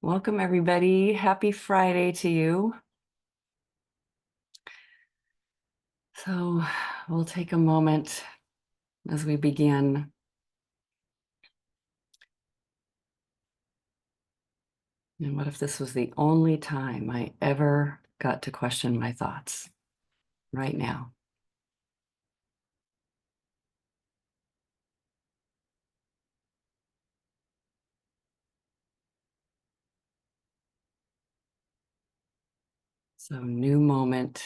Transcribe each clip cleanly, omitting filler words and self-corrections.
Welcome, everybody. Happy Friday to you. So we'll take a moment as we begin. And what if this was the only time I ever got to question my thoughts? Right now. So new moment,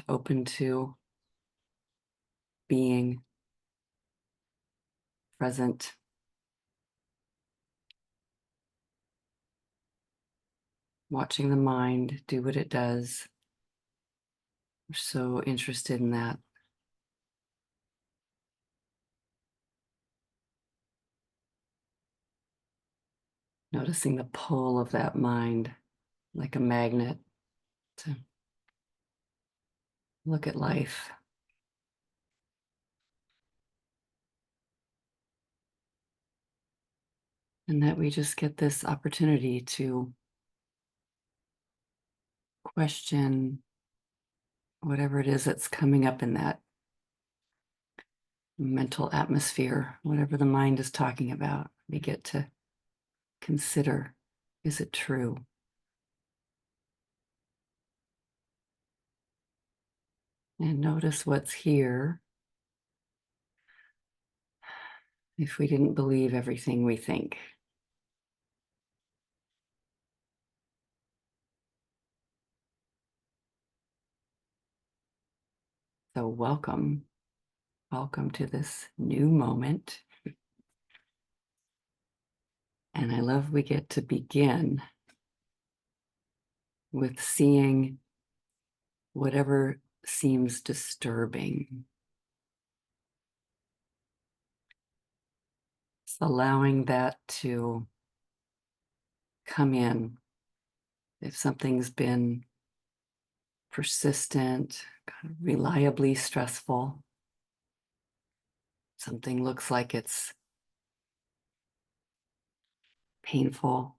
open to being present. Watching the mind do what it does. We're so interested in that. Noticing the pull of that mind like a magnet to look at life. And that we just get this opportunity to question whatever it is that's coming up in that mental atmosphere, whatever the mind is talking about. We get to consider, is it true? And notice what's here if we didn't believe everything we think. So welcome to this new moment. And I love we get to begin with seeing whatever seems disturbing. It's allowing that to come in. If something's been persistent, kind of reliably stressful, something looks like it's painful,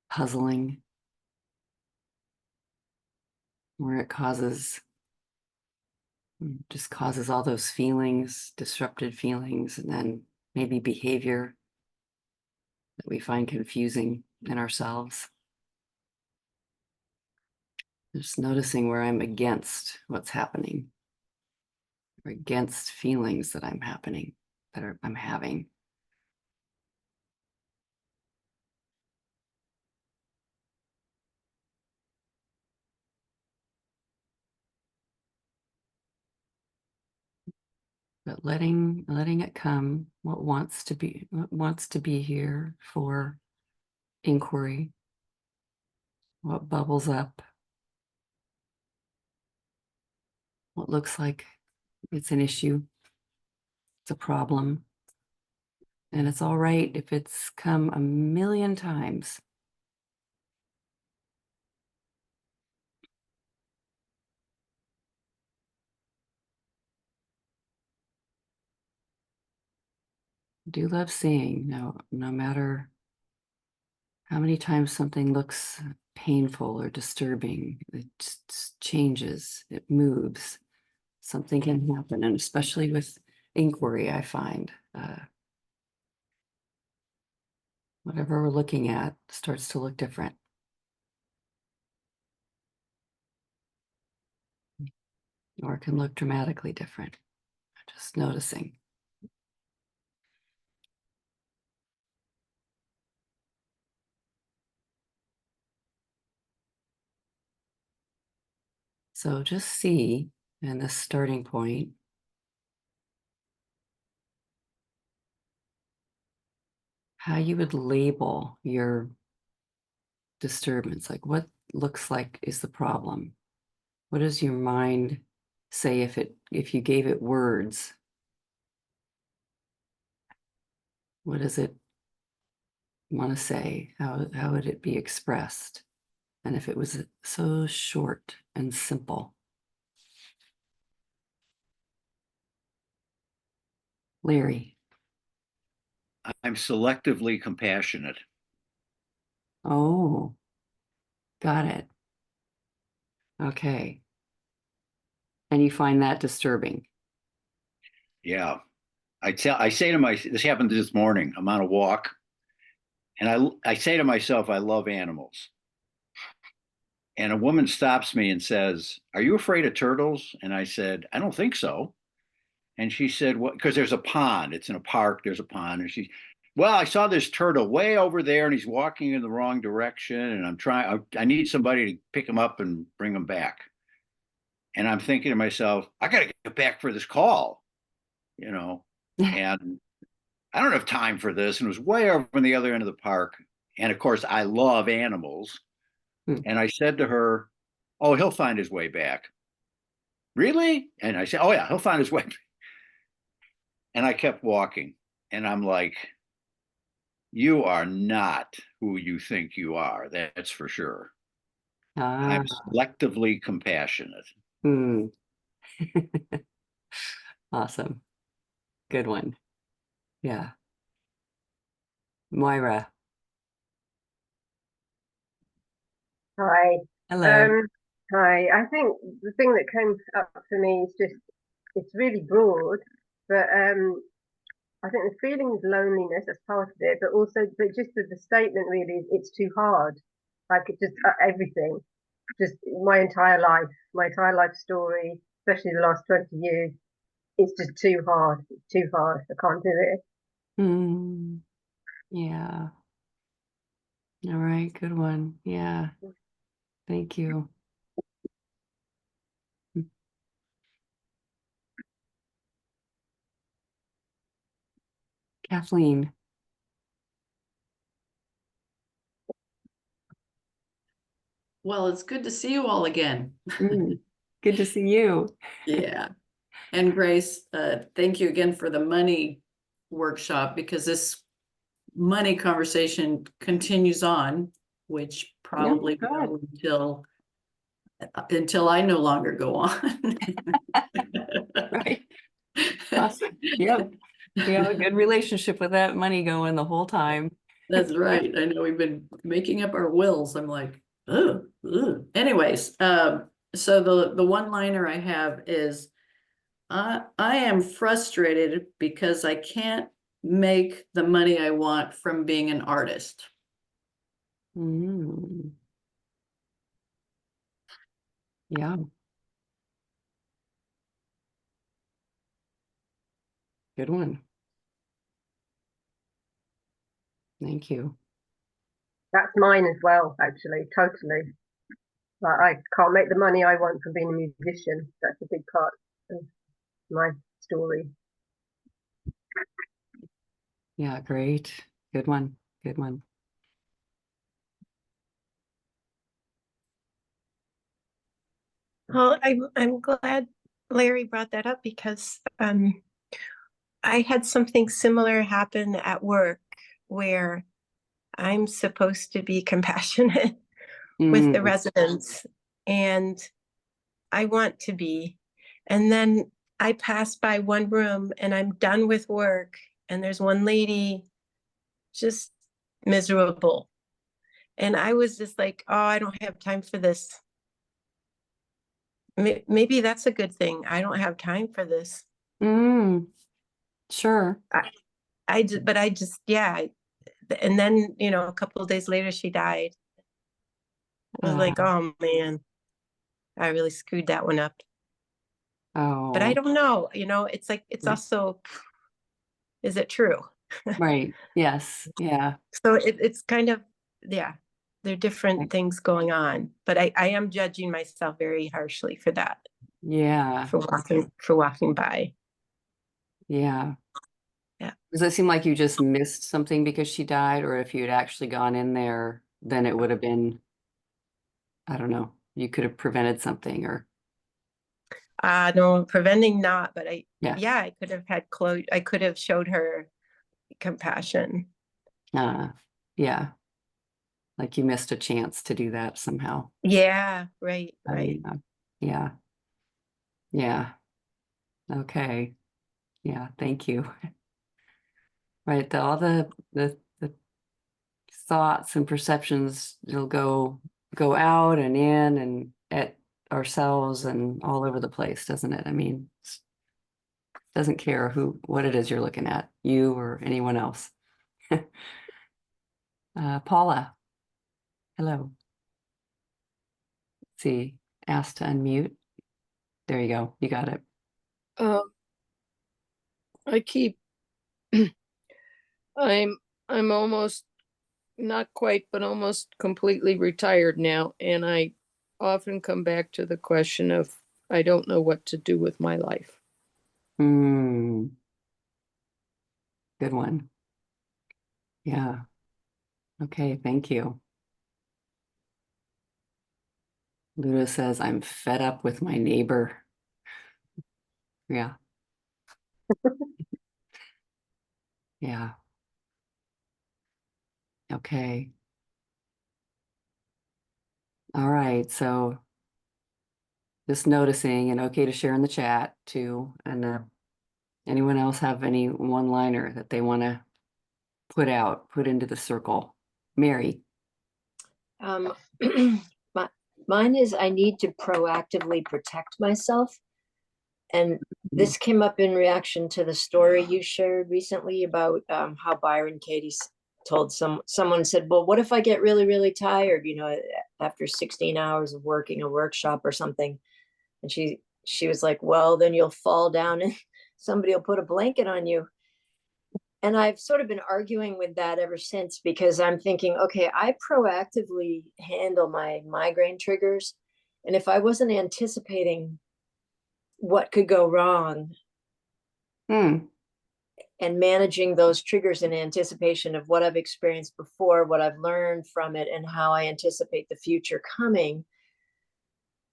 puzzling, where it just causes all those feelings, disrupted feelings, and then maybe behavior that we find confusing in ourselves. Just noticing where I'm against what's happening, or against feelings that I'm having. But letting it come, what wants to be here for inquiry, what bubbles up, what looks like it's an issue, it's a problem. And it's all right if it's come a million times. I do love seeing, no matter how many times something looks painful or disturbing, it just changes, it moves. Something can happen, and especially with inquiry, I find whatever we're looking at starts to look different. Or it can look dramatically different. Just noticing. So just see in this starting point how you would label your disturbance. Like what looks like is the problem? What does your mind say if you gave it words? What does it want to say? How would it be expressed? And if it was so short and simple. Larry, I'm selectively compassionate. Oh, got it. Okay. And you find that disturbing. Yeah. I say to myself, this happened this morning. I'm on a walk and I say to myself, I love animals. And a woman stops me and says, "Are you afraid of turtles?" And I said, "I don't think so." And she said, "What?" Because there's a pond. It's in a park. There's a pond. And well, I saw this turtle way over there and he's walking in the wrong direction. And I need somebody to pick him up and bring him back. And I'm thinking to myself, I got to get back for this call, you know, and I don't have time for this. And it was way over on the other end of the park. And of course, I love animals. Hmm. And I said to her, "Oh, he'll find his way back." "Really?" And I said, "Oh, yeah, he'll find his way." And I kept walking. And I'm like, you are not who you think you are. That's for sure. I'm Ah, selectively compassionate. hmm. Awesome. Good one. Yeah. Moira. Hi. Hello. Um, Hi. I think the thing that came up for me is just it's really broad, but I think the feeling of loneliness as part of it, but just the statement really is it's too hard. Like it just everything, just my entire life story, especially the last 20 years, it's just too hard. It's too hard. I can't do it. Hmm. Yeah. All right. Good one. Yeah. Thank you. Kathleen. Well, it's good to see you all again. Mm, good to see you. Yeah. And Grace, thank you again for the money workshop because this money conversation continues on, which Yeah, probably good. will until I no longer go on. Right. Awesome. Yep. We have a good relationship with that money going the whole time. That's right. I know we've been making up our wills. I'm like, oh, anyways, so the one liner I have is I am frustrated because I can't make the money I want from being an artist. Mm, yeah, good one. Thank you. That's mine as well, actually, totally. Like I can't make the money I want from being a musician. That's a big part of my story. Yeah, great. Good one. Good one. Well, I'm glad Larry brought that up because I had something similar happen at work where I'm supposed to be compassionate with the Mm, residents and I want to be. And then I pass by one room and I'm done with work and there's one lady just miserable. And I was just like, oh, I don't have time for this. Maybe that's a good thing. I don't have time for this. mm, sure. But I just, yeah. And then, a couple of days later, she died. I was like, Uh, oh man, I really screwed that one up. But I oh, don't know, it's like, it's also, is it true? right. Yes. Yeah. So it's kind of, yeah, there are different things going on. But I am judging myself very harshly for that, Yeah. for walking by. Yeah. Yeah. Does it seem like you just missed something because she died, or if you had actually gone in there, then it would have been, I don't know, you could have prevented something or No, preventing not, but yeah. yeah, I could have had Chloe, I could have showed her compassion. Uh, yeah. Like you missed a chance to do that somehow. Yeah, right, right. Yeah. Yeah. Yeah. Okay. Yeah. Thank you. right? All the thoughts and perceptions, will go out and in and at ourselves and all over the place, doesn't it? I mean, doesn't care what it is you're looking at, you or anyone else. Paula, hello. Let's see, asked to unmute. There you go. You got it. I keep I'm almost, not quite, but almost completely retired now, and I often come back to the question of I don't know what to do with my life. Good one. Yeah. Okay, thank you. Luda says, I'm fed up with my neighbor. Yeah. Yeah. Okay. All right. So just noticing, and okay to share in the chat too. And anyone else have any one-liner that they want to put into the circle? Mary. Mine is I need to proactively protect myself. And this came up in reaction to the story you shared recently about how Byron Katie told someone said, well, what if I get really, really tired, after 16 hours of working a workshop or something? And she was like, well, then you'll fall down and somebody will put a blanket on you. And I've sort of been arguing with that ever since, because I'm thinking, okay, I proactively handle my migraine triggers. And if I wasn't anticipating what could go wrong and managing those triggers in anticipation of what I've experienced before, what I've learned from it, and how I anticipate the future coming,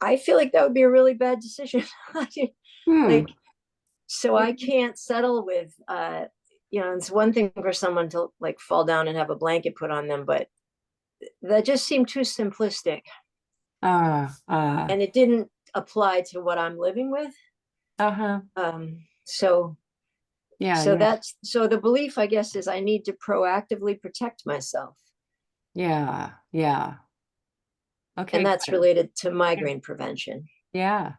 I feel like that would be a really bad decision. So I can't settle with, it's one thing for someone to like fall down and have a blanket put on them, but that just seemed too simplistic. And it didn't apply to what I'm living with. So the belief, I guess, is I need to proactively protect myself. Yeah. Okay. And that's related to migraine prevention. Yeah.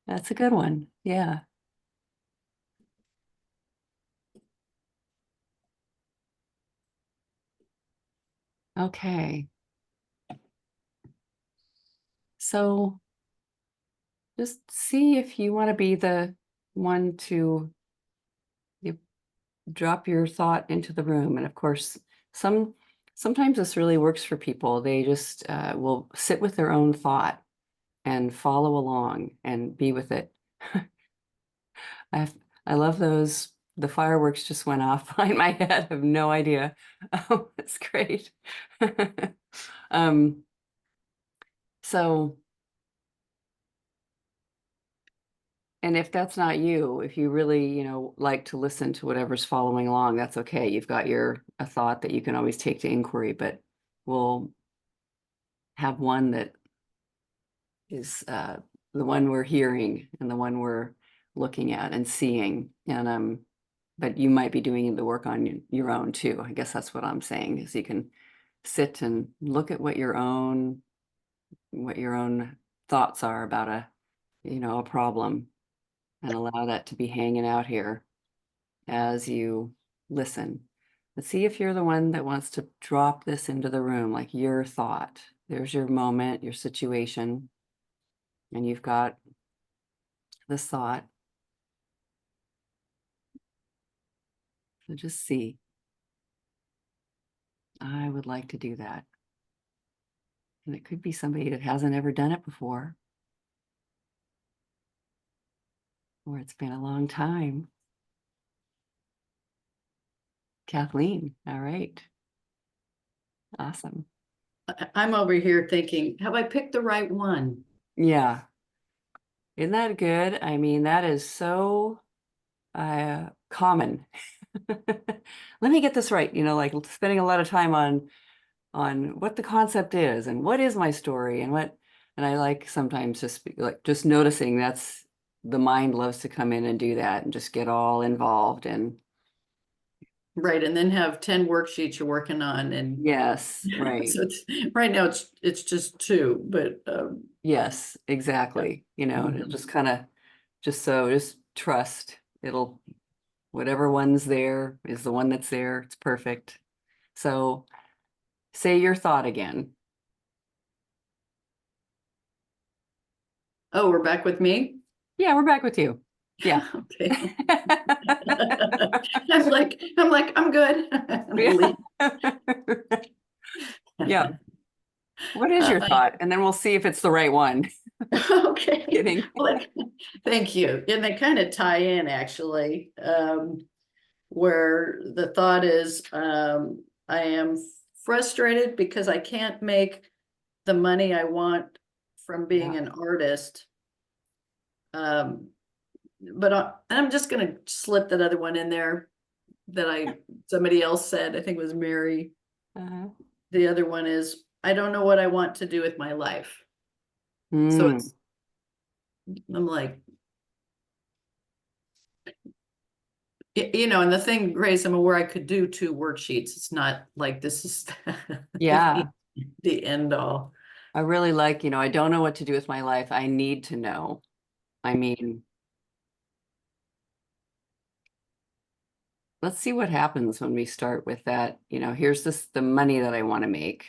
That's a good one. Yeah. Okay. So just see if you want to be the one to drop your thought into the room. And of course, sometimes this really works for people. They just will sit with their own thought and follow along and be with it. I love those. The fireworks just went off behind my head. I have no idea. Oh, it's great. So, and if that's not you, if you really, like to listen to whatever's following along, that's okay. You've got a thought that you can always take to inquiry, but we'll have one that is the one we're hearing and the one we're looking at and seeing. And but you might be doing the work on your own too. I guess that's what I'm saying, is you can sit and look at what your own thoughts are about a problem, and allow that to be hanging out here as you listen. But see if you're the one that wants to drop this into the room, like your thought. There's your moment, your situation, and you've got this thought. So just see. I would like to do that. And it could be somebody that hasn't ever done it before, or it's been a long time. Kathleen, all right. Awesome. I'm over here thinking, have I picked the right one? Yeah. Isn't that good? I mean, that is so common. Let me get this right, like spending a lot of time on what the concept is and what is my story and I like sometimes just noticing the mind loves to come in and do that and just get all involved. And Right, and then have 10 worksheets you're working on, and yes, right. so it's right now it's just 2, but Yes, exactly. You know, and it just kind of just trust it'll whatever one's there is the one that's there. It's perfect. So say your thought again. oh, we're back with me. Yeah, we're back with you. Yeah. Okay. I'm like, I'm good. Yeah. What is your thought? And then we'll see if it's the right one. Okay. Kidding. Well, thank you. And they kind of tie in actually, where the thought is, I am frustrated because I can't make the money I want from being Yeah. an artist. But I'm just going to slip that other one in there that somebody else said, I think it was Mary. Uh-huh. The other one is, I don't know what I want to do with my life. So Mm, I'm like, you know, and the thing, Grace, I'm aware I could do 2 worksheets. It's not like this is yeah. the end all. I really like, you know, I don't know what to do with my life. I need to know. I mean, let's see what happens when we start with that. You know, here's the money that I want to make.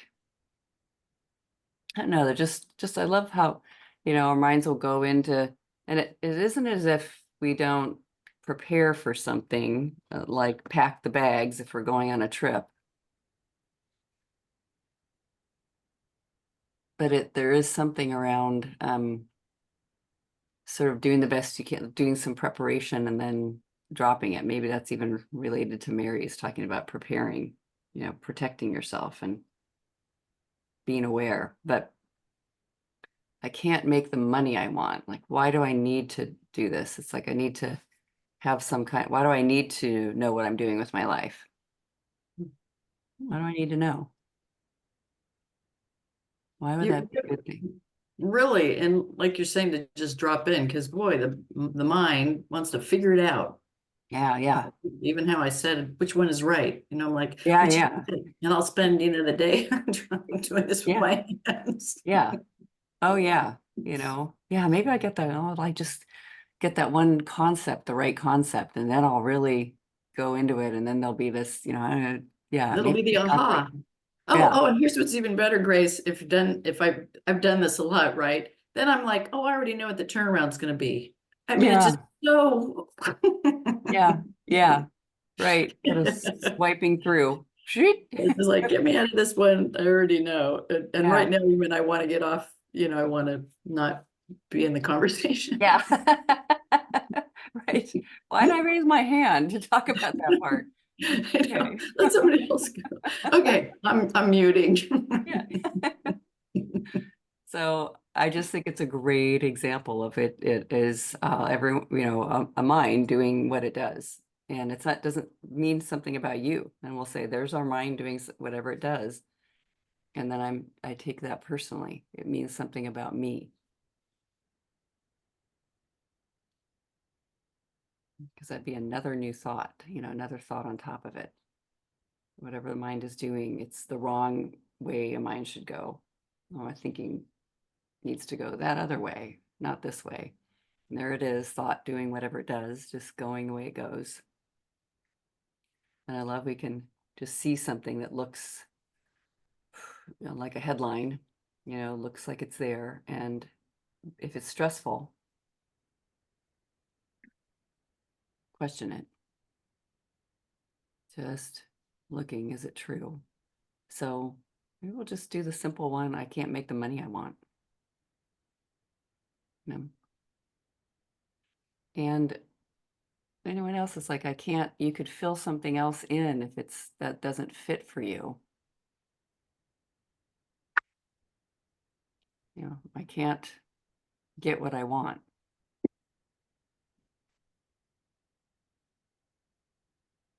I don't know, they're just I love how, you know, our minds will go into, and it isn't as if we don't prepare for something like pack the bags if we're going on a trip. But there is something around sort of doing the best you can, doing some preparation and then dropping it. Maybe that's even related to Mary's talking about preparing, you know, protecting yourself and being aware. But I can't make the money I want. Like, why do I need to do this? It's like I need to have some kind, why do I need to know what I'm doing with my life? Why do I need to know? Why would that be a good thing? Really, and like you're saying, to just drop in, because boy, the mind wants to figure it out. Yeah, yeah. Even how I said which one is right, you know, I'm like, Yeah, which yeah. and I'll spend, you know, the day doing this with Yeah. my hands. Yeah. Oh yeah. You know, yeah, maybe I get that. Oh, I just get that one concept, the right concept, and then I'll really go into it. And then there'll be this, you know, yeah, It'll maybe be the sounds like, aha. Oh, yeah, oh, and here's what's even better, Grace. If I've done this a lot, right? Then I'm like, oh, I already know what the turnaround's gonna be. I mean, it's yeah, just so yeah, yeah, right. Sort of swiping through. Shoot. it's just like, get me out of this one. I already know. And Yeah, right now, even I want to get off, you know, I want to not be in the conversation. yeah. Right. Why did I raise my hand to talk about that part? I know. Okay. Let somebody else go. Okay, I'm muting. Yeah. So I just think it's a great example of it. It is you know, a mind doing what it does. And it's not doesn't mean something about you. And we'll say there's our mind doing whatever it does. And then I take that personally. It means something about me. Because that'd be another new thought, you know, another thought on top of it. Whatever the mind is doing, it's the wrong way a mind should go. Oh, my thinking needs to go that other way, not this way. And there it is, thought doing whatever it does, just going the way it goes. And I love we can just see something that looks, you know, like a headline, you know, looks like it's there. And if it's stressful, question it. Just looking, is it true? So maybe we'll just do the simple one. I can't make the money I want. You know? And anyone else is like, I can't, you could fill something else in if that doesn't fit for you. You know, I can't get what I want.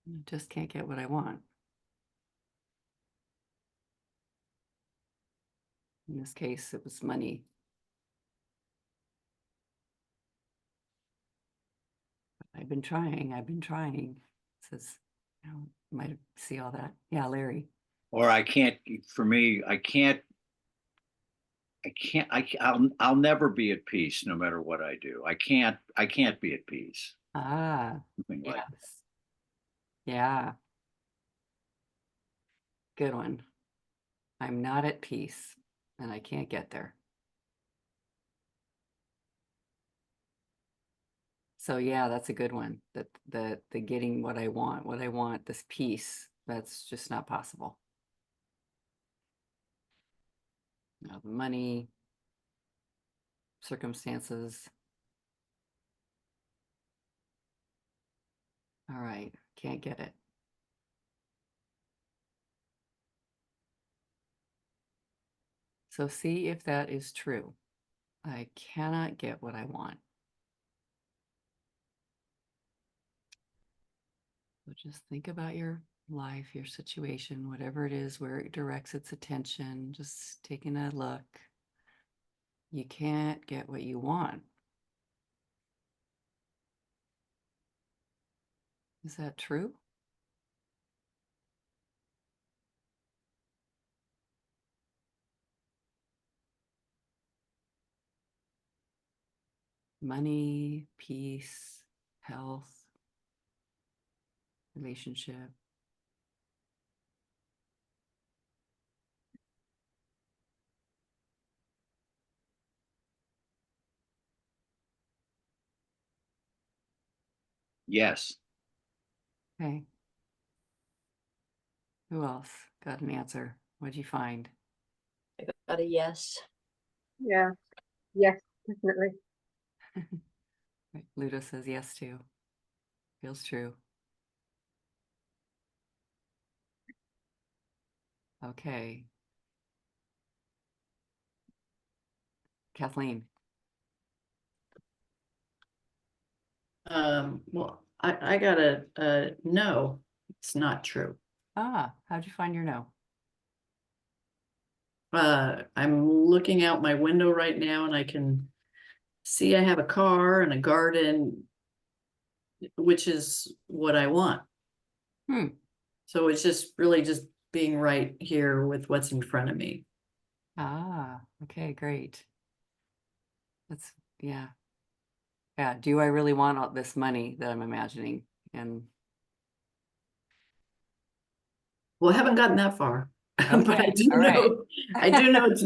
I just can't get what I want. In this case, it was money. I've been trying. Says, you know, might see all that. Yeah, Larry. Or I can't, for me, I'll never be at peace no matter what I do. I can't be at peace. Ah, Something like yes. Yeah. Good one. I'm not at peace and I can't get there. So yeah, that's a good one. That the getting what I want, this peace, that's just not possible. You know, the money, circumstances. All right, can't get it. So see if that is true. I cannot get what I want. So just think about your life, your situation, whatever it is, where it directs its attention, just taking a look. You can't get what you want. Is that true? Money, peace, health, relationship. yes. Okay. Who else got an answer? What'd you find? I got a yes. Yeah. Yes, definitely. Right, Ludo says yes too. Feels true. Okay. Kathleen. Well, I got a no, it's not true. Ah, how'd you find your no? I'm looking out my window right now and I can see I have a car and a garden, which is what I want. Hmm. So it's just really just being right here with what's in front of me. Ah, okay, great. That's, yeah. Yeah, do I really want all this money that I'm imagining? And Well, I haven't gotten that far, but I okay, do all right. know, I do know it's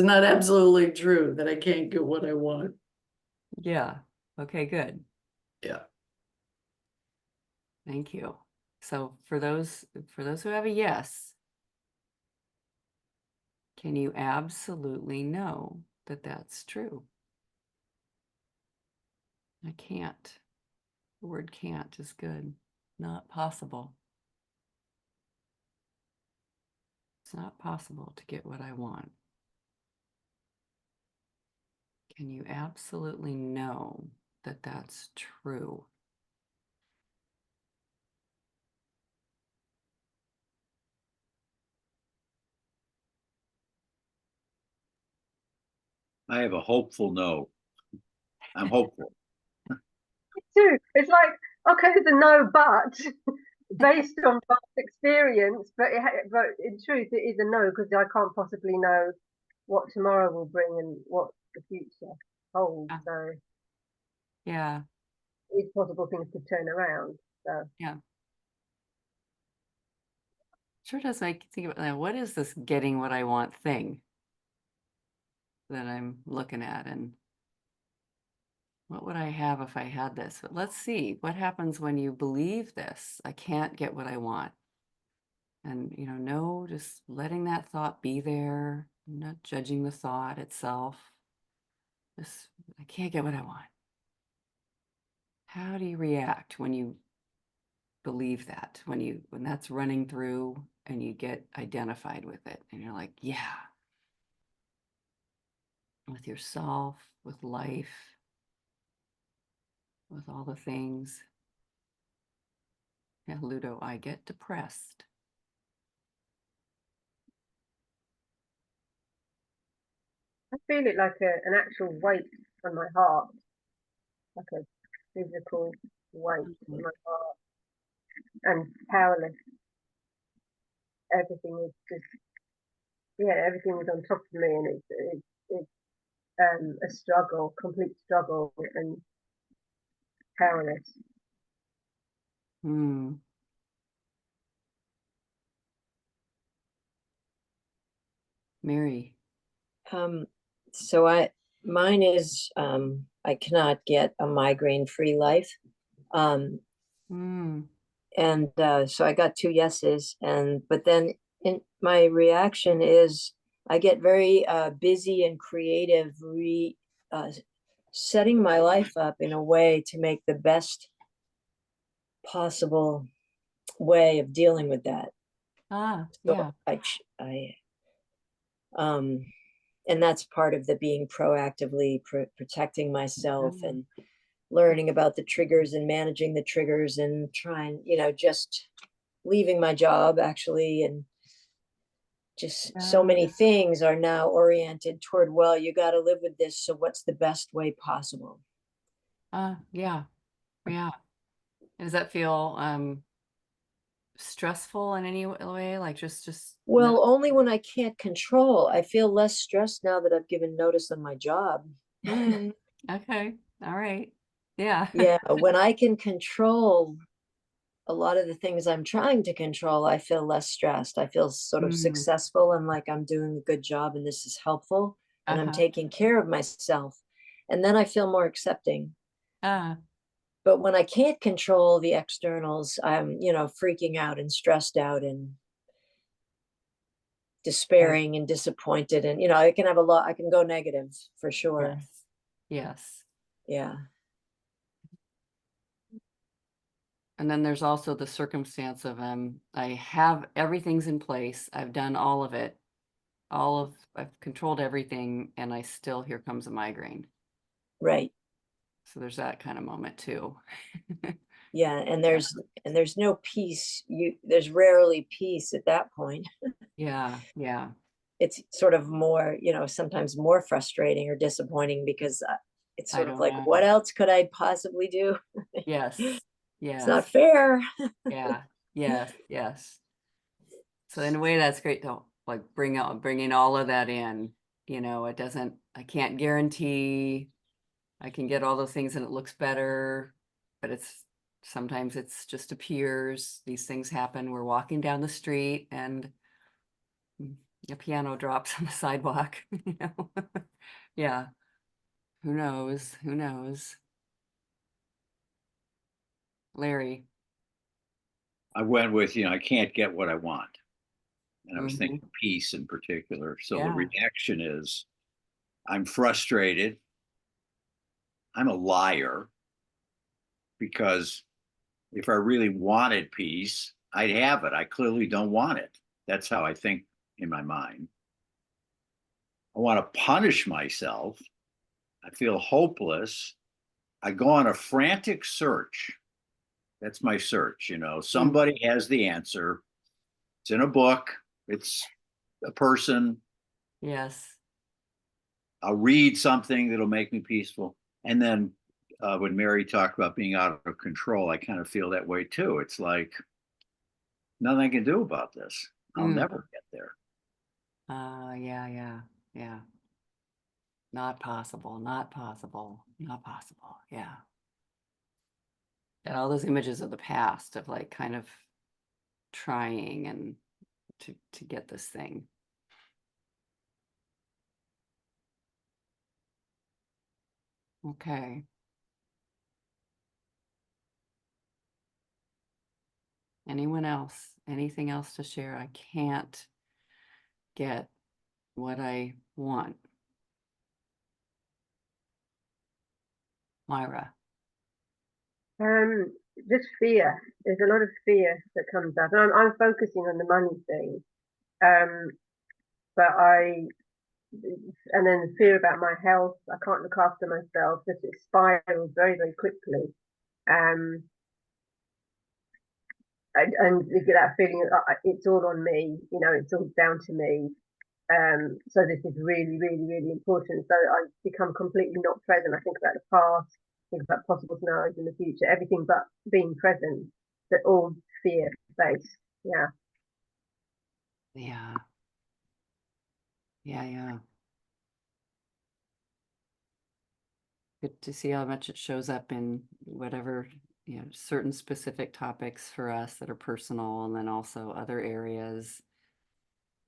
not absolutely true that I can't get what I want. Yeah, okay, good. Yeah. Thank you. So for those who have a yes, can you absolutely know that that's true? I can't. The word can't is good. Not possible. It's not possible to get what I want. Can you absolutely know that that's true? I have a hopeful no. I'm hopeful. Too. It's like, okay, there's a no, but based on past experience, but in truth, it is a no because I can't possibly know what tomorrow will bring and what the future holds. Ah. So Yeah, it's possible things could turn around. So yeah. Sure does make you think about that. What is this getting what I want thing that I'm looking at? And what would I have if I had this? But let's see what happens when you believe this. I can't get what I want. And, you know, no, just letting that thought be there, not judging the thought itself. Just, I can't get what I want. How do you react when you believe that? When that's running through and you get identified with it and you're like, yeah, with yourself, with life, with all the things. Yeah, Ludo, I get depressed. I feel it like an actual weight on my heart, like a physical weight Mhm. on my heart and powerless. Everything was just, yeah, everything was on top of me, and it's a struggle, complete struggle, and powerless. Hmm. Mary. So mine is, I cannot get a migraine-free life. Um, Hmm. and so I got 2 yeses, but then my reaction is I get very busy and creative, setting my life up in a way to make the best possible way of dealing with that. So Yeah. I and that's part of the being proactively protecting myself and learning about the triggers and managing the triggers and trying, just leaving my job actually, and just so many things are now oriented toward, well, you got to live with this, so what's the best way possible? Yeah. Yeah. Does that feel stressful in any way? Like just Well, only when I can't control. I feel less stressed now that I've given notice on my job. Okay. All right. Yeah. Yeah, when I can control a lot of the things I'm trying to control, I feel less stressed. I feel sort of successful and like I'm doing a good job and this is helpful and I'm taking care of myself. And then I feel more accepting. But when I can't control the externals, I'm, freaking out and stressed out and despairing and disappointed. And, I can have I can go negative for sure. Yes. Yeah. And then there's also the circumstance of I have everything's in place. I've done all of it. I've controlled everything, and I still, here comes a migraine. Right. So there's that kind of moment too. Yeah, and there's no peace. There's rarely peace at that point. Yeah. It's sort of more, sometimes more frustrating or disappointing because it's I sort of don't like, know. what else could I possibly do? Yes. It's not fair. Yeah. Yes. So in a way, that's great to like bringing all of that in. I can't guarantee I can get all those things and it looks better, but sometimes it's just appears. These things happen. We're walking down the street and a piano drops on the sidewalk, Yeah. Who knows? Larry. I went with, I can't get what I want. And I was Mhm. thinking peace in particular. So the Yeah. reaction is I'm frustrated. I'm a liar because if I really wanted peace, I'd have it. I clearly don't want it. That's how I think in my mind. I want to punish myself. I feel hopeless. I go on a frantic search. That's my search. Somebody has the answer. It's in a book, it's a person. Yes. I'll read something that'll make me peaceful. And then when Mary talked about being out of control, I kind of feel that way too. It's like nothing I can do about this. I'll never get there. Yeah. Not possible. Yeah. And all those images of the past of like kind of trying and to get this thing. Okay. Anyone else? Anything else to share? I can't get what I want. Myra. Just fear. There's a lot of fear that comes up, and I'm focusing on the money thing. But and then the fear about my health. I can't look after myself. Just it spirals very, very quickly. And you get that feeling it's all on me. It's all down to me. So this is really, really, really important. So I become completely not present. I think about the past. think about possible scenarios in the future, everything but being present, but all fear based. Yeah. Yeah. Yeah, yeah. Good to see how much it shows up in whatever, certain specific topics for us that are personal, and then also other areas.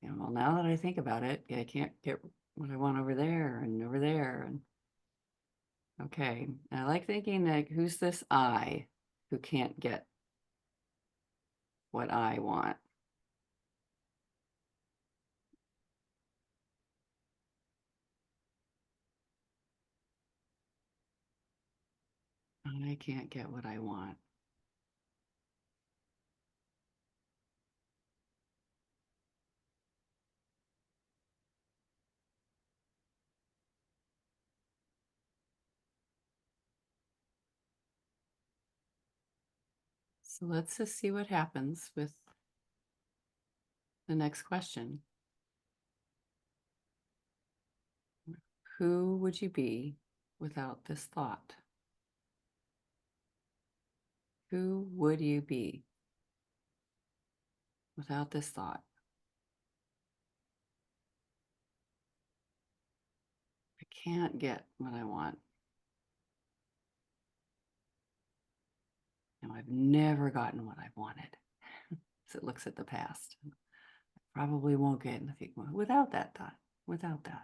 Well, now that I think about it, I can't get what I want over there and over there. And okay. I like thinking, like, who's this I who can't get what I want? I can't get what I want. So let's just see what happens with the next question. Who would you be without this thought? Who would you be without this thought? I can't get what I want. I've never gotten what I've wanted. So it looks at the past. I probably won't get in the future without that thought, without that.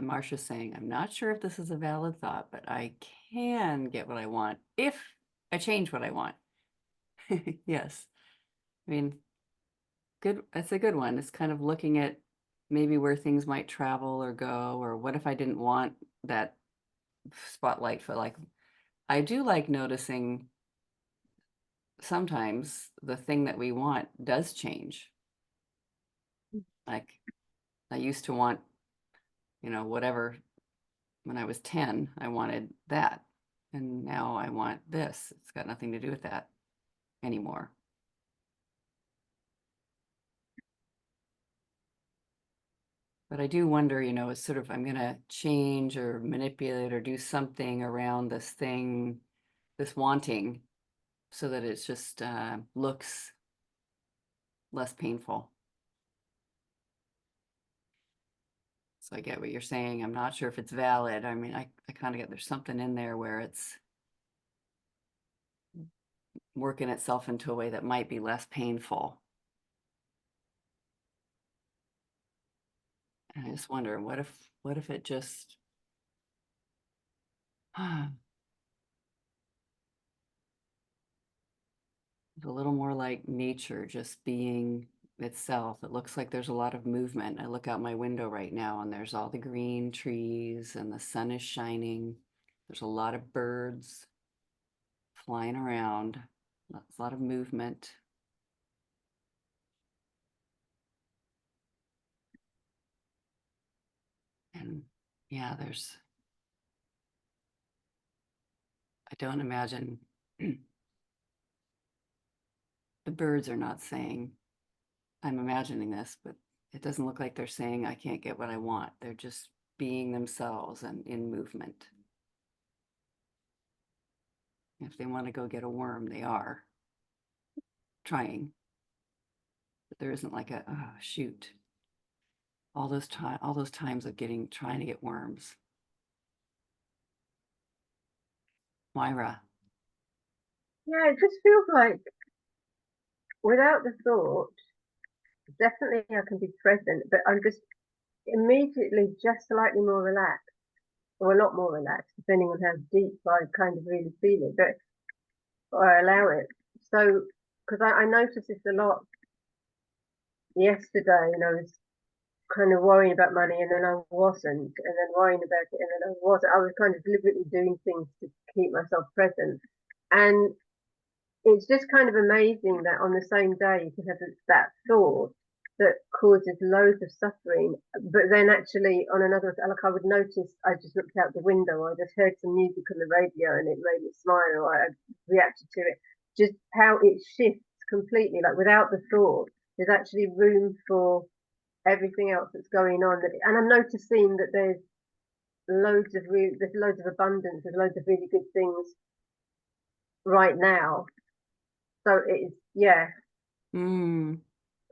Marcia's saying, I'm not sure if this is a valid thought, but I can get what I want if I change what I want. Yes. I mean, good. That's a good one. It's kind of looking at maybe where things might travel or go, or what if I didn't want that spotlight for, like, I do like noticing sometimes the thing that we want does change. Like, I used to want, whatever, when I was 10, I wanted that. And now I want this. It's got nothing to do with that anymore. But I do wonder, it's sort of, I'm going to change or manipulate or do something around this thing, this wanting, so that it just looks less painful. So I get what you're saying. I'm not sure if it's valid. I mean, I kind of get there's something in there where it's working itself into a way that might be less painful. And I just wonder, what if it just it's a little more like nature just being itself. It looks like there's a lot of movement. I look out my window right now and there's all the green trees and the sun is shining. There's a lot of birds flying around. There's a lot of movement. And yeah, I don't imagine the birds are not saying, I'm imagining this, but it doesn't look like they're saying, I can't get what I want. They're just being themselves and in movement. If they want to go get a worm, they are trying. But there isn't like a, oh, shoot. All those times of trying to get worms. Moira. Yeah, it just feels like without the thought, definitely I can be present, but I'm just immediately just slightly more relaxed, or a lot more relaxed, depending on how deep I kind of really feel it, but I allow it. So, because I noticed this a lot yesterday, and I was kind of worrying about money, and then I wasn't, and then worrying about it, and then I wasn't. I was kind of deliberately doing things to keep myself present, and it's just kind of amazing that on the same day you can have that thought that causes loads of suffering, but then actually on another, like I would notice, I just looked out the window, I just heard some music on the radio and it made me smile, or I reacted to it, just how it shifts completely, like without the thought, there's actually room for everything else that's going on. And I'm noticing that there's loads of abundance, there's loads of really good things right now. So it's, yeah. Mm.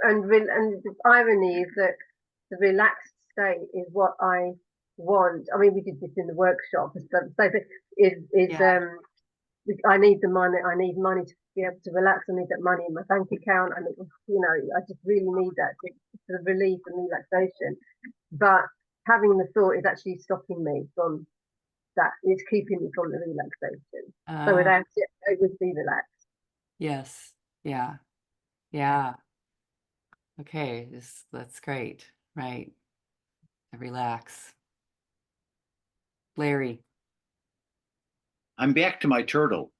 And the irony is that the relaxed state is what I want. I mean, we did this in the workshop. I need the money. I need money to be able to relax. I need that money in my bank account. I just really need that for the relief and relaxation. But having the thought is actually stopping me from that. It's keeping me from the relaxation. So without it, I would be relaxed. Yes. Yeah. Yeah. Okay. That's great. Right. Relax. Larry. I'm back to my turtle.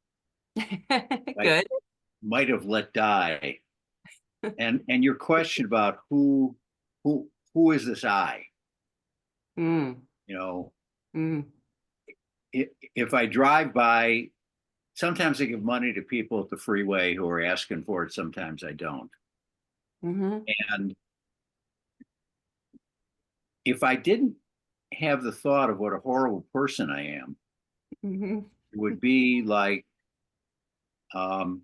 Good. Might have let die. And your question about who is this I? Mm. You know, Mm. if I drive by, sometimes I give money to people at the freeway who are asking for it. Sometimes I don't. Mm-hmm. And if I didn't have the thought of what a horrible person I am, Mm-hmm. it would be like, no,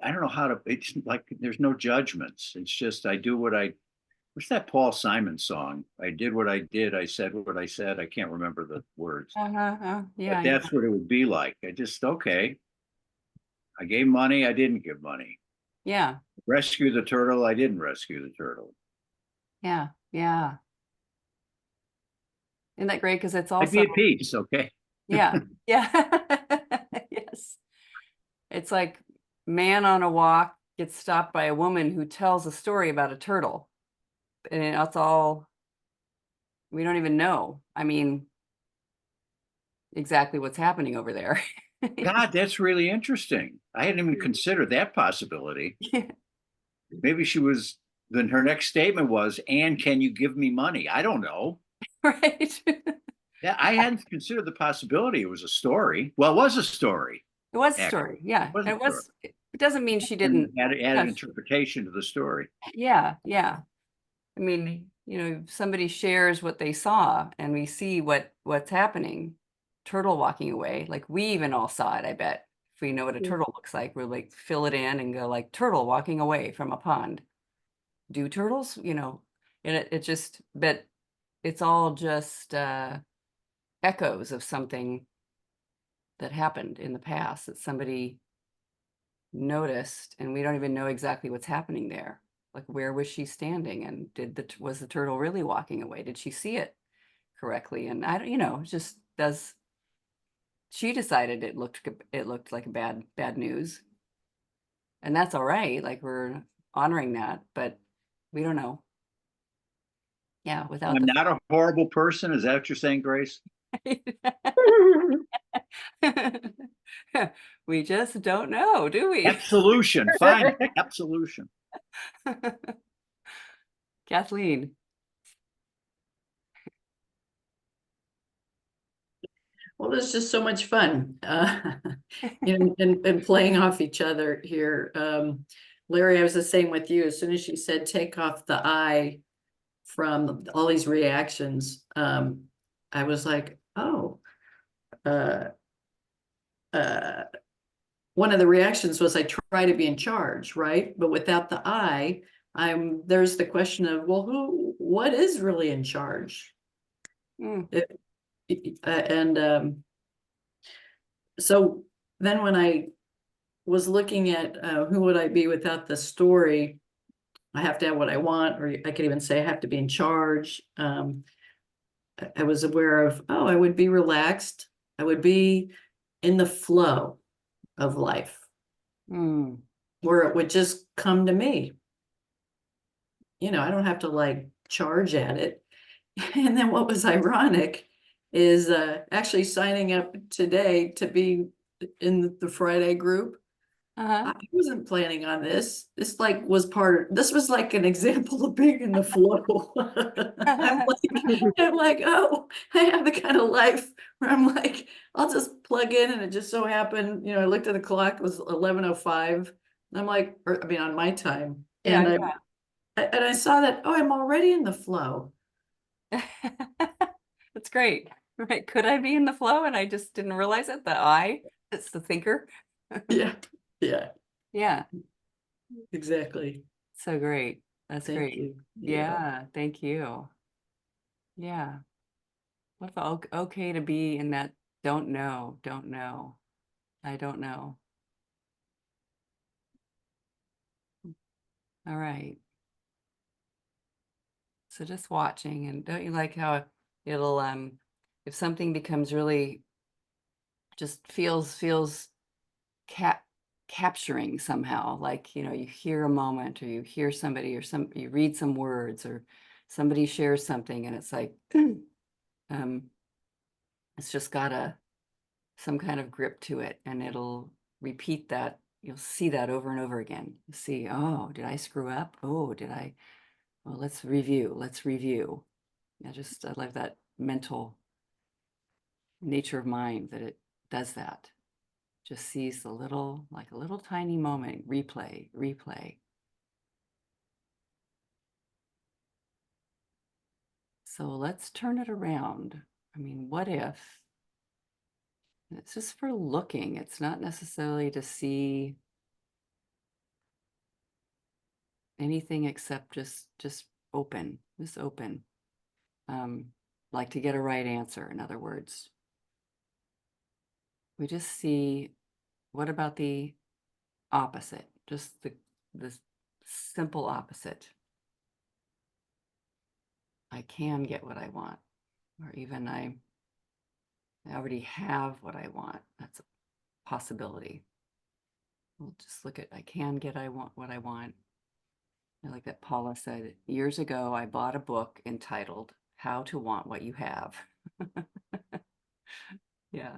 I don't know how to, it's like there's no judgments. It's just I do what's that Paul Simon song? I did what I did, I said what I said. I can't remember the words. Yeah. But that's what it would be like. I just, okay, I gave money, I didn't give money. Yeah. Rescue the turtle, I didn't rescue the turtle. Yeah. Yeah. Isn't that great? Because it's I'd also, be at peace, okay? yeah. Yeah. Yes. It's like man on a walk gets stopped by a woman who tells a story about a turtle. And that's all, we don't even know. I mean, exactly what's happening over there. God, that's really interesting. I hadn't even considered that possibility. Maybe then her next statement was, and can you give me money? I don't know. Right. Yeah, I hadn't considered the possibility it was a story. Well, it was a story. It was a Actually. story. Yeah. It was a It doesn't mean she And didn't. add Yes. interpretation to the story. Yeah. Yeah. I mean, somebody shares what they saw and we see what's happening. Turtle walking away. Like we even all saw it, I bet. If we know what a turtle looks like, we'll like fill it in and go like turtle walking away from a pond. Do turtles, and it just, but it's all just echoes of something that happened in the past that somebody noticed, and we don't even know exactly what's happening there. Like, where was she standing, and was the turtle really walking away? Did she see it correctly? And I don't, it just does. She decided it looked like a bad news, and that's all right. Like, we're honoring that, but we don't know. Yeah, without I'm not a horrible person. Is that what you're saying, Grace? We just don't know, do we? Absolution. Fine. Absolution. Kathleen. Well, this is just so much fun, and playing off each other here. Larry, I was the same with you. As soon as she said, take off the I from all these reactions, I was like, oh, one of the reactions was I try to be in charge, right? But without the I, there's the question of, well, what is really in charge? So then when I was looking at who would I be without the story, I have to have what I want, or I could even say I have to be in charge. I was aware of, I would be relaxed. I would be in the flow of life, where it would just come to me. I don't have to like charge at it. And then what was ironic is actually signing up today to be in the Friday group. I wasn't planning on this. This was like an example of being in the flow. I'm like, oh, I have the kind of life where I'm like, I'll just plug in, and it just so happened, I looked at the clock, it was 11:05 I'm like, or, I mean, on my time. Yeah, And I saw that, oh, I'm already in the flow. That's great. Right. Could I be in the flow and I just didn't realize it? It's the thinker. Yeah, yeah, Yeah. exactly. So great. That's Thank great. you. Yeah. Thank you. Yeah. What about okay to be in that don't know, I don't know. All right. So just watching, and don't you like how it'll if something becomes really just feels capturing somehow, like you hear a moment or you hear somebody or you read some words or somebody shares something and it's like um it's just got some kind of grip to it, and it'll repeat that. You'll see that over and over again. You see, oh, did I screw up? Oh, did I? Well, let's review. I love that mental nature of mind that it does that. Just sees like a little tiny moment, replay. So let's turn it around. I mean, what if it's just for looking? It's not necessarily to see anything except just open, just open. Like to get a right answer, in other words. We just see, what about the opposite? Just the simple opposite. I can get what I want, or even I already have what I want. That's a possibility. We'll just look at I can get what I want. I like that Paula said, years ago, I bought a book entitled How to Want What You Have. Yeah.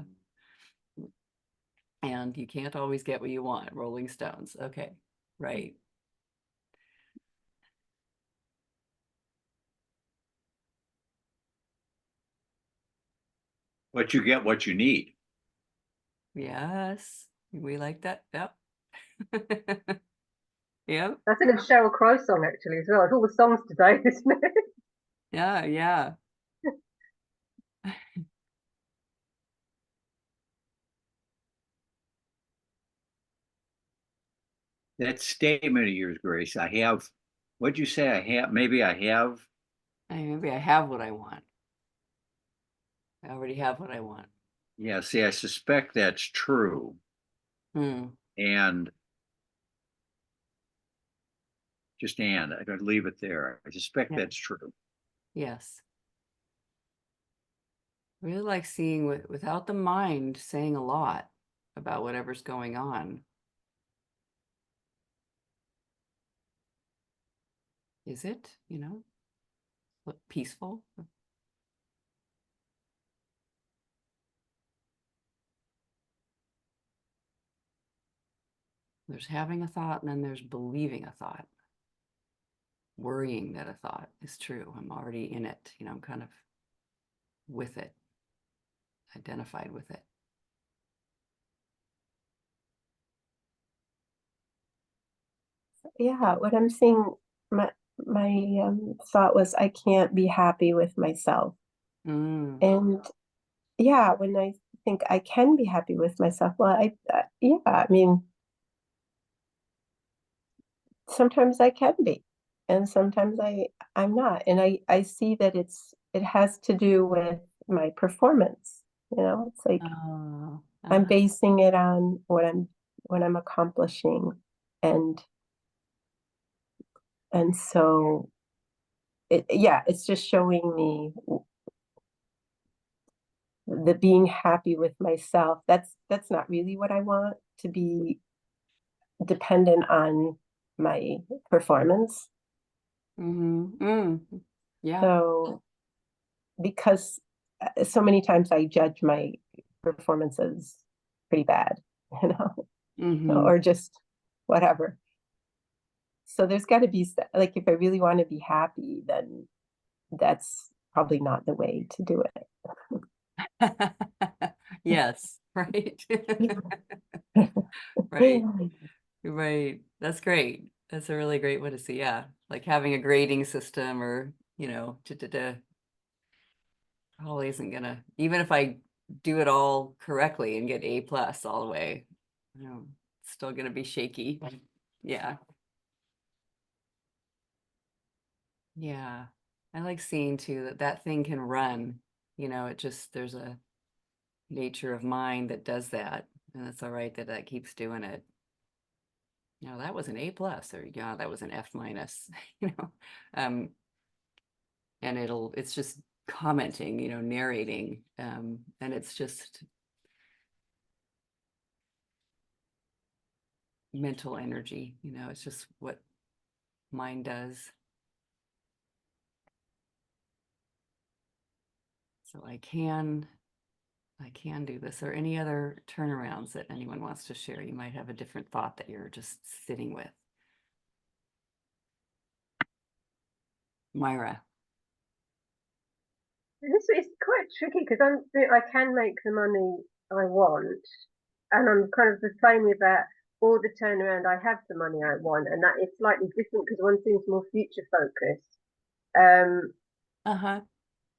And you can't always get what you want, Rolling Stones. Okay, right. But you get what you need. Yes, we like that. Yep. Yep. That's in a Sheryl Crow song actually as well. It's all the songs today, isn't it? Yeah, yeah. That statement of yours, Grace, I have, what'd you say? Maybe I have. Maybe I have what I want. I already have what I want. Yeah, see, I suspect that's true. Hmm. And I don't leave it there. I suspect Yeah. that's true. Yes. Really like seeing without the mind saying a lot about whatever's going on. Is it, look peaceful? There's having a thought and then there's believing a thought. Worrying that a thought is true. I'm already in it. I'm kind of with it, identified with it. Yeah, what I'm seeing, my thought was I can't be happy with myself. Mm. And yeah, when I think I can be happy with myself, well, yeah, I mean, sometimes I can be, and sometimes I'm not. And I see that it has to do with my performance. It's like Oh, I'm basing it on what I'm accomplishing, and so it's just showing me the being happy with myself. That's not really what I want, to be dependent on my performance. Yeah. So because so many times I judge my performances pretty bad, or just whatever. So there's got to be, like, if I really want to be happy, then that's probably not the way to do it. Yes, right. Right. Right. That's great. That's a really great way to see. Yeah. Like having a grading system or, probably isn't gonna, even if I do it all correctly and get A+ all the way, it's still gonna be shaky. Yeah. Yeah. I like seeing too that that thing can run, there's a nature of mind that does that. And it's all right that that keeps doing it. That was an A+, or yeah, that was an F-, you know. Um, and it's just commenting, narrating. And it's just mental energy, it's just what mind does. So I can do this. Or any other turnarounds that anyone wants to share? You might have a different thought that you're just sitting with. Myra. This is quite tricky because I can make the money I want, and I'm kind of the same with that. Or the turnaround, I have the money I want, and that is slightly different because one seems more future focused. Uh-huh.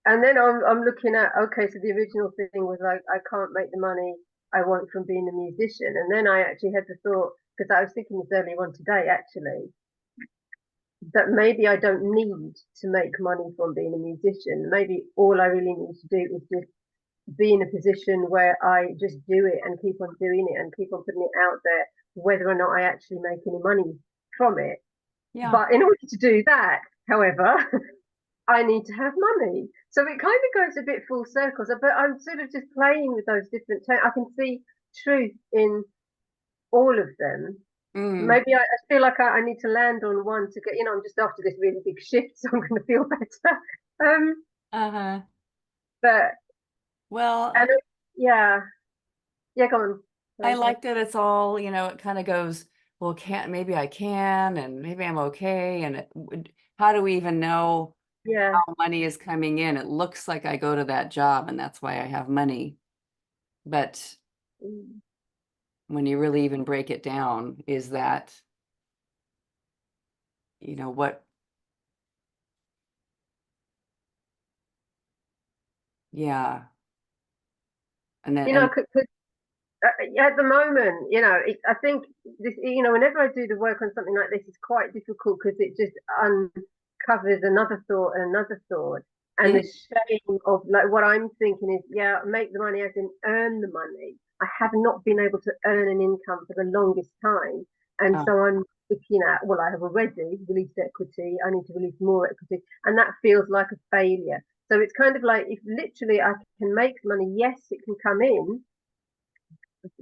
And then I'm looking at, okay, so the original thing was like I can't make the money I want from being a musician, and then I actually had the thought, because I was thinking this earlier on today actually, that maybe I don't need to make money from being a musician. Maybe all I really need to do is just be in a position where I just do it and keep on doing it and keep on putting it out there, whether or not I actually make any money from it. Yeah. But in order to do that, however, I need to have money. So it kind of goes a bit full circle. But I'm sort of just playing with those different I can see truth in all of them. Maybe I feel like I need to land on one to get, I'm just after this really big shift, so I'm going to feel better. Uh-huh. But Well, yeah, go on. I like that it's all, it kind of goes, well, maybe I can, and maybe I'm okay. And how do we even know how money is coming in? It looks like I go to that job and that's why I have money. But when you really even break it down, is that, what, yeah. And then, at the moment, I think this, whenever I do the work on something like this, it's quite difficult because it just uncovers another thought and another thought. And the shame of like what I'm thinking is, make the money as in earn the money. I have not been able to earn an income for the longest time. And so I'm looking at, well, I have already released equity. I need to release more equity. And that feels like a failure. So it's kind of like if literally I can make money, yes, it can come in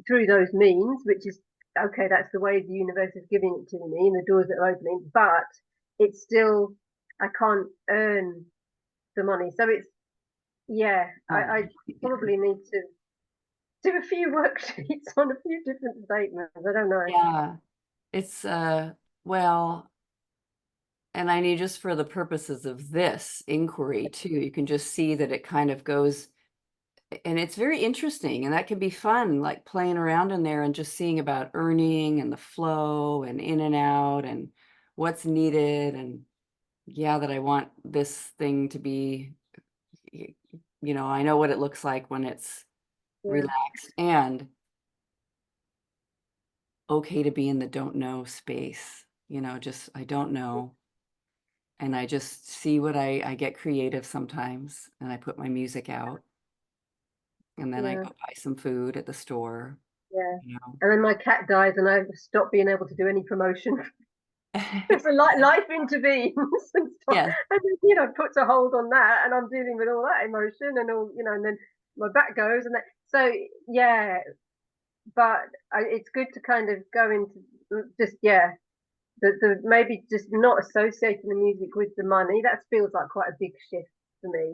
through those means, which is okay, that's the way the universe is giving it to me and the doors that are opening, but it's still, I can't earn the money. So it's, I probably need to do a few worksheets on a few different statements. I don't know. Yeah, it's, well, and I need, just for the purposes of this inquiry too, you can just see that it kind of goes, and it's very interesting, and that can be fun, like playing around in there and just seeing about earning and the flow and in and out and what's needed. And that I want this thing to be, I know what it looks like when it's relaxed and okay to be in the don't know space, just, I don't know. And I just see what I get creative sometimes, and I put my music out. And then I go buy some food at the store. And then my cat dies and I stop being able to do any promotion. So life intervenes and stuff. Yes. And puts a hold on that, and I'm dealing with all that emotion and all, and then my back goes and that. So but it's good to kind of go into just the maybe just not associating the music with the money. That feels like quite a big shift for me,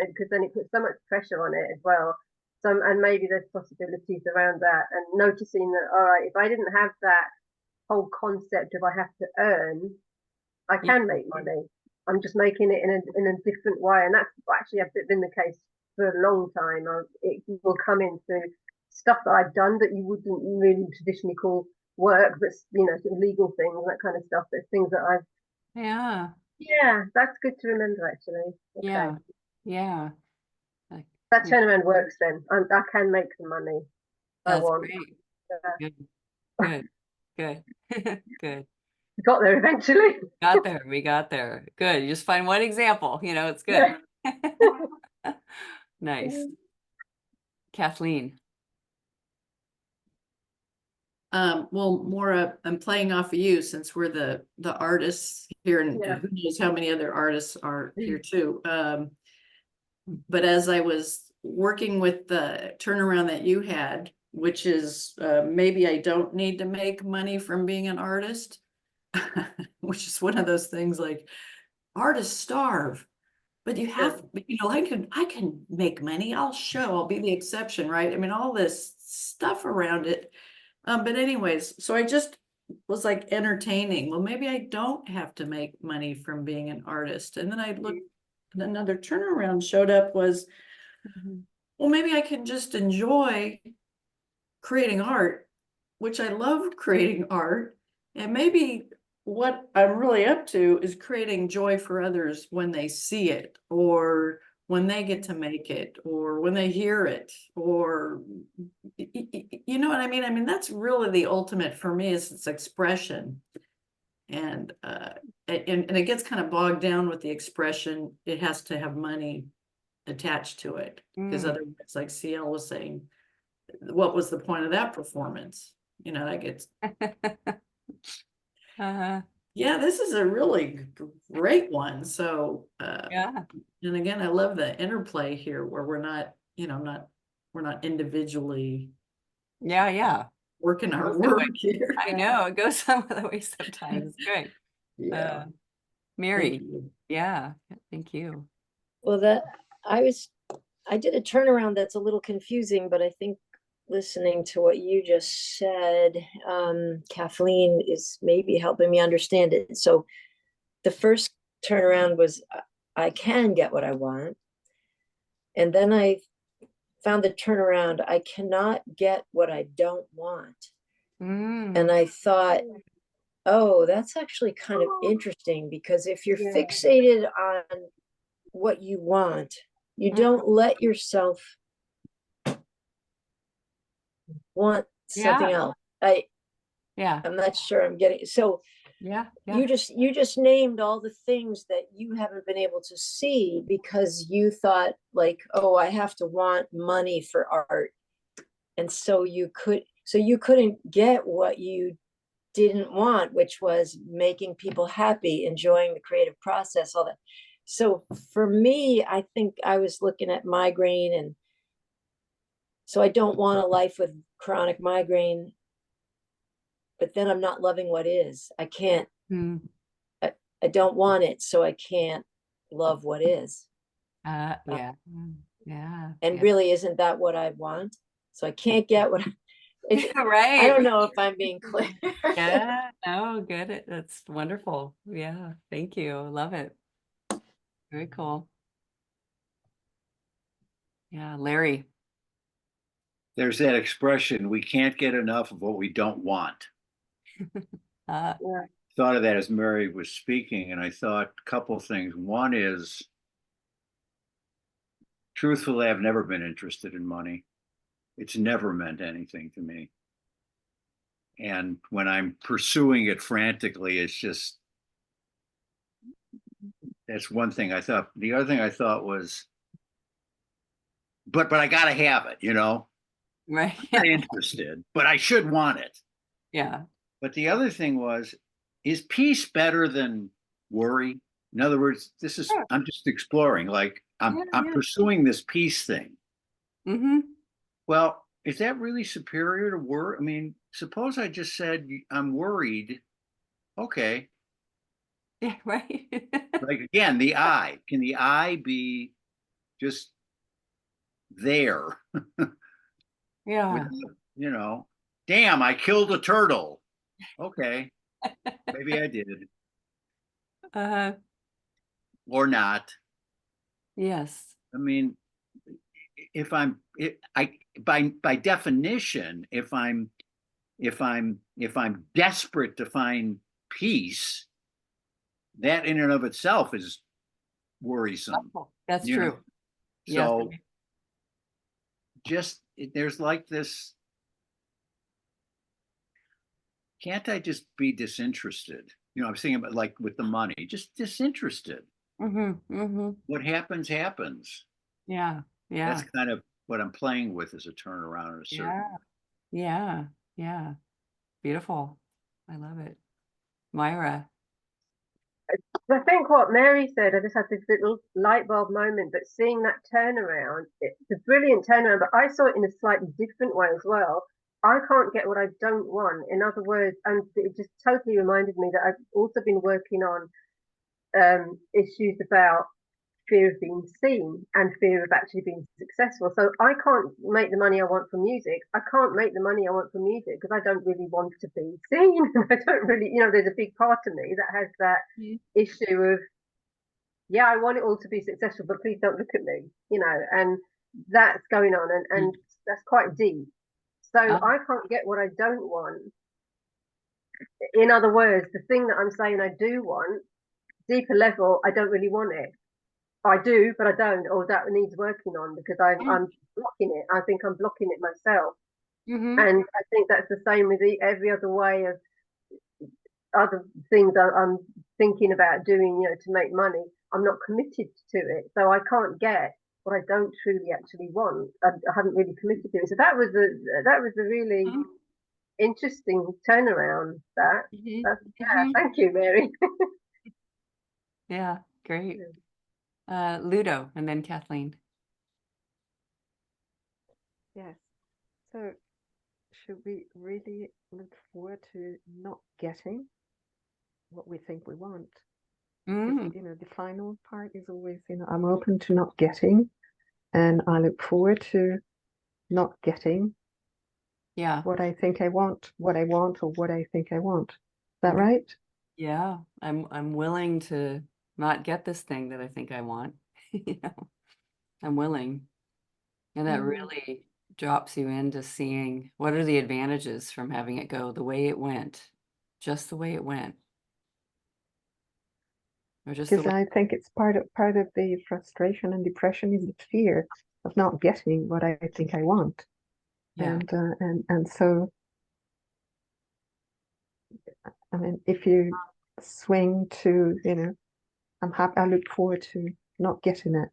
because then it puts so much pressure on it as well. So, and maybe there's possibilities around that, and noticing that, all right, if I didn't have that whole concept of I have to earn, I can make money. I'm just making it in a different way, and that's actually been the case for a long time. It will come in through stuff that I've done that you wouldn't really traditionally call work, but sort of legal things, that kind of stuff. But things that I've Yeah. that's good to remember actually. Okay. Yeah. Yeah. That turnaround works then. I can make the money I That's want. great. Good. Good. Good. Good. Got there eventually. Got there. We got there. Good. You just find one example, it's good. Nice. Kathleen. Well, Maura, I'm playing off of you since we're the artists here, and Yeah. who knows how many other artists are here too. But as I was working with the turnaround that you had, which is maybe I don't need to make money from being an artist, which is one of those things like artists starve. But you have, I can make money. I'll be the exception, right? I mean, all this stuff around it. But anyways, so I just was like entertaining. Well, maybe I don't have to make money from being an artist. And then I looked, and another turnaround showed up was, well, maybe I can just enjoy creating art, which I love creating art. And maybe what I'm really up to is creating joy for others when they see it, or when they get to make it, or when they hear it, or you know what I mean? I mean, that's really the ultimate for me, is its expression. And it gets kind of bogged down with the expression. It has to have money attached to it, because otherwise, like CL was saying, what was the point of that performance? That gets yeah, this is a really great one. So Yeah. and again, I love the interplay here, where we're not, we're not individually Yeah. working our Goes the way- work here. I know it goes some other way sometimes. It's great. Yeah. Mary. Thank you. Yeah. Thank you. Well, I did a turnaround that's a little confusing, but I think listening to what you just said, Kathleen, is maybe helping me understand it. So the first turnaround was I can get what I want. And then I found the turnaround, I cannot get what I don't want. And I thought, oh, that's actually kind of interesting, because if you're fixated on what you want, you don't let yourself want something else. I'm not sure I'm getting, so you just named all the things that you haven't been able to see, because you thought like, oh, I have to want money for art. And so you couldn't get what you didn't want, which was making people happy, enjoying the creative process, all that. So for me, I think I was looking at migraine, and so I don't want a life with chronic migraine, but then I'm not loving what is. I can't, I don't want it, so I can't love what is. Yeah. And really, isn't that what I want? So I can't get what Right. I don't know if I'm being clear. Yeah. No, good. That's wonderful. Yeah. Thank you. Love it. Very cool. Yeah. Larry. There's that expression, we can't get enough of what we don't want. Thought of that as Mary was speaking, and I thought a couple of things. One is, truthfully, I've never been interested in money. It's never meant anything to me. And when I'm pursuing it frantically, it's just, that's one thing I thought. The other thing I thought was, but I gotta have it, Right. I'm not interested, but I should want it. Yeah. But the other thing was, is peace better than worry? In other words, I'm just exploring, like I'm pursuing this peace thing. Well, is that really superior to worry? I mean, suppose I just said I'm worried. Okay. Yeah, right. Like again, the I. Can the I be just there? Yeah. Without, damn, I killed a turtle. Okay. Maybe I did. Or not. Yes. I mean, if I'm by definition, if I'm if I'm desperate to find peace, that in and of itself is worrisome. That's you know? true. Yes. So just there's like this, can't I just be disinterested? I'm thinking about like with the money, just disinterested. What happens, happens. Yeah. Yeah. That's kind of what I'm playing with as a turnaround in a certain. Yeah. Yeah. Beautiful. I love it. Myra. I think what Mary said, I just had this little light bulb moment, but seeing that turnaround, it's a brilliant turnaround, but I saw it in a slightly different way as well. I can't get what I don't want. In other words, and it just totally reminded me that I've also been working on issues about fear of being seen and fear of actually being successful. So I can't make the money I want from music. I can't make the money I want from music because I don't really want to be seen. I don't really, there's a big part of me that has that issue of, yeah, I want it all to be successful, but please don't look at me, and that's going on, and that's quite deep. So I can't get what I don't want. In other words, the thing that I'm saying I do want, deeper level, I don't really want it. I do, but I don't, or that needs working on because I'm blocking it. I think I'm blocking it myself. And I think that's the same with every other way of other things I'm thinking about doing, to make money. I'm not committed to it. So I can't get what I don't truly actually want. I haven't really committed to it. So that was a really interesting turnaround. Thank you, Mary. Yeah, great. Ludo, and then Kathleen. Yes. So should we really look forward to not getting what we think we want? The final part is always, I'm open to not getting, and I look forward to not getting what I think I want, what I want, or what I think I want. Is that right? Yeah, I'm willing to not get this thing that I think I want. I'm willing. And that really drops you into seeing what are the advantages from having it go the way it went, just the way it went. Because I think it's part of the frustration and depression is the fear of not getting what I think I want. Yeah. And so, I mean, if you swing to, I'm happy, I look forward to not getting it.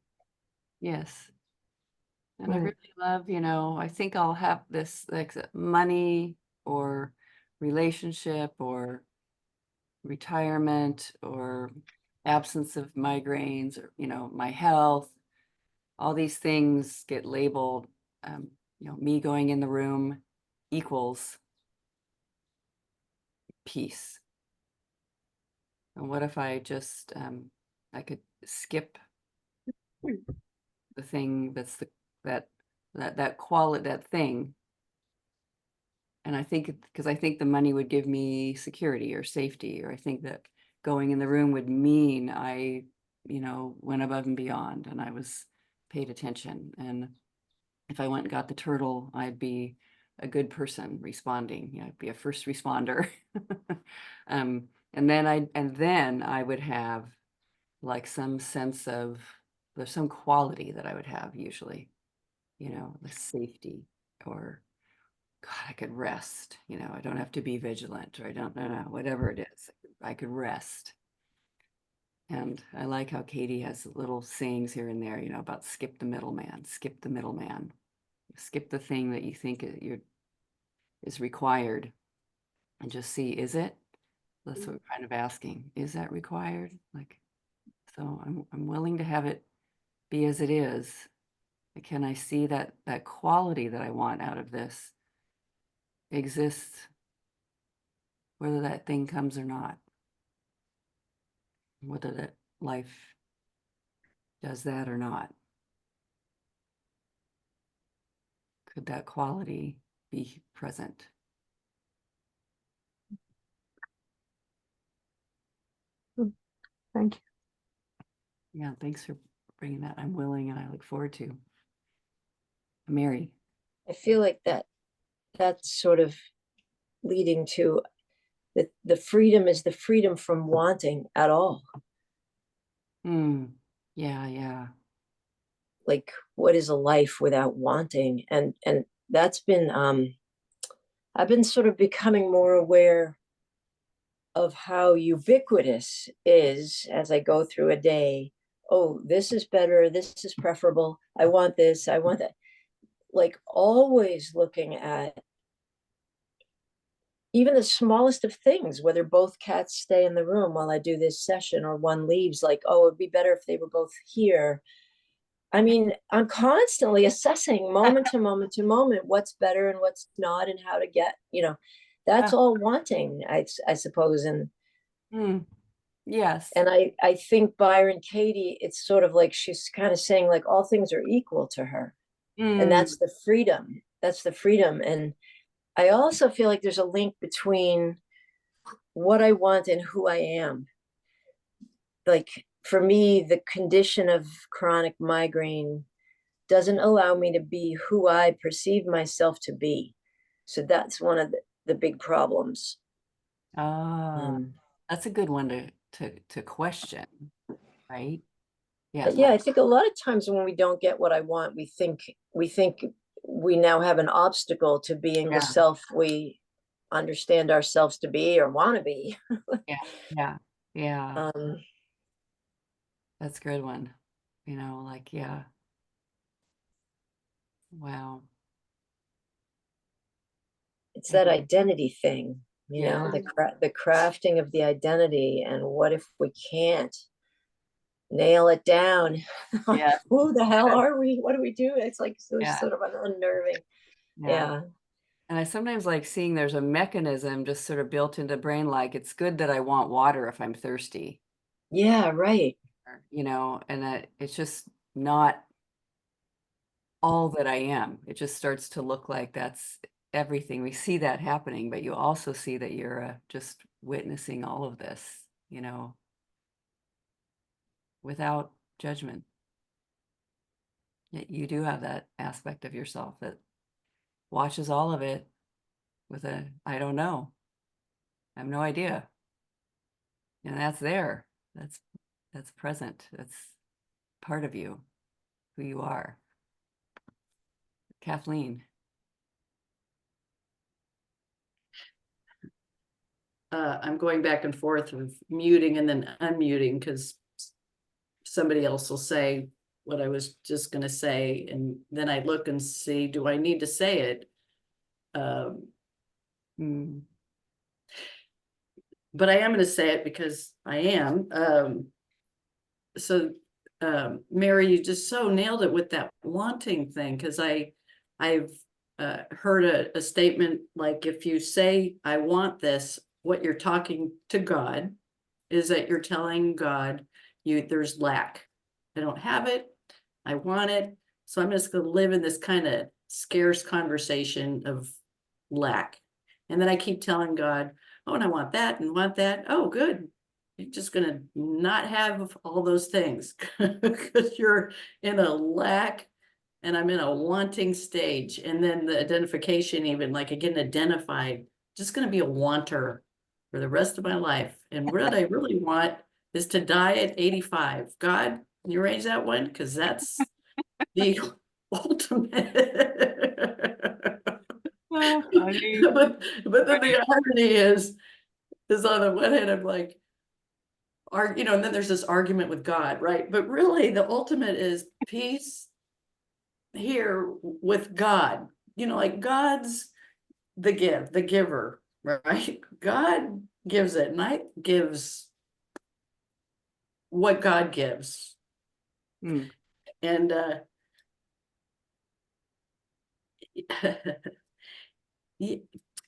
Yes. And Right. I really love, I think I'll have this like money or relationship or retirement or absence of migraines or, my health. All these things get labeled, me going in the room equals peace. And what if I just, I could skip the thing that's that quality, that thing. And I think, because I think the money would give me security or safety, or I think that going in the room would mean I, went above and beyond and I was paid attention. And if I went and got the turtle, I'd be a good person responding. I'd be a first responder. And then I would have like some sense of, there's some quality that I would have usually, the safety, or God, I could rest, I don't have to be vigilant, or I don't know, whatever it is, I could rest. And I like how Katie has little sayings here and there, about skip the middleman, skip the middleman, skip the thing that you think is required, and just see, is it? That's what we're kind of asking. Is that required? Like, so I'm willing to have it be as it is. Can I see that quality that I want out of this exists, whether that thing comes or not, whether that life does that or not? Could that quality be present? Thank you. Yeah, thanks for bringing that. I'm willing, and I look forward to. Mary. I feel like that's sort of leading to the freedom is the freedom from wanting at all. Yeah, yeah. Like, what is a life without wanting? And that's been I've been sort of becoming more aware of how ubiquitous is as I go through a day. Oh, this is better, this is preferable, I want this, I want that. Like, always looking at even the smallest of things, whether both cats stay in the room while I do this session or one leaves, like, oh, it'd be better if they were both here. I mean, I'm constantly assessing moment to moment to moment what's better and what's not, and how to get, that's all wanting, I suppose. And yes. and I think Byron Katie, it's sort of like she's kind of saying, like, all things are equal to her. And that's the freedom. That's the freedom. And I also feel like there's a link between what I want and who I am. Like, for me, the condition of chronic migraine doesn't allow me to be who I perceive myself to be. So that's one of the big problems. That's a good one to question, right? Yeah. Yeah, I think a lot of times when we don't get what I want, we think we now have an obstacle to being the self we understand ourselves to be or want to be. Yeah. That's a good one. Like, yeah. Wow. It's that identity thing, the crafting of the identity. And what if we can't nail it down? Yeah. Who the hell are we? What do we do? It's like sort of an unnerving. Yeah. And I sometimes like seeing there's a mechanism just sort of built into the brain, like, it's good that I want water if I'm thirsty. Yeah, right. And that it's just not all that I am. It just starts to look like that's everything. We see that happening, but you also see that you're just witnessing all of this, without judgment. You do have that aspect of yourself that watches all of it with I don't know. I have no idea. And that's there. That's present. That's part of you, who you are. Kathleen. I'm going back and forth with muting and then unmuting because somebody else will say what I was just going to say, and then I look and see, do I need to say it? But I am going to say it because I am. Mary, you just so nailed it with that wanting thing, because I've heard a statement like, if you say, I want this, what you're talking to God is that you're telling God, there's lack. I don't have it. I want it. So I'm just going to live in this kind of scarce conversation of lack. And then I keep telling God, oh, and I want that and want that. Oh, good. You're just going to not have all those things because you're in a lack and I'm in a wanting stage. And then the identification, even like, again, identified, just going to be a wanter for the rest of my life. And what I really want is to die at 85. God, can you raise that one? Because that's the ultimate. But then the irony is on the one hand, I'm like, and then there's this argument with God, right? But really, the ultimate is peace here with God. Like, God's the giver, right? God gives it, and I gives what God gives. And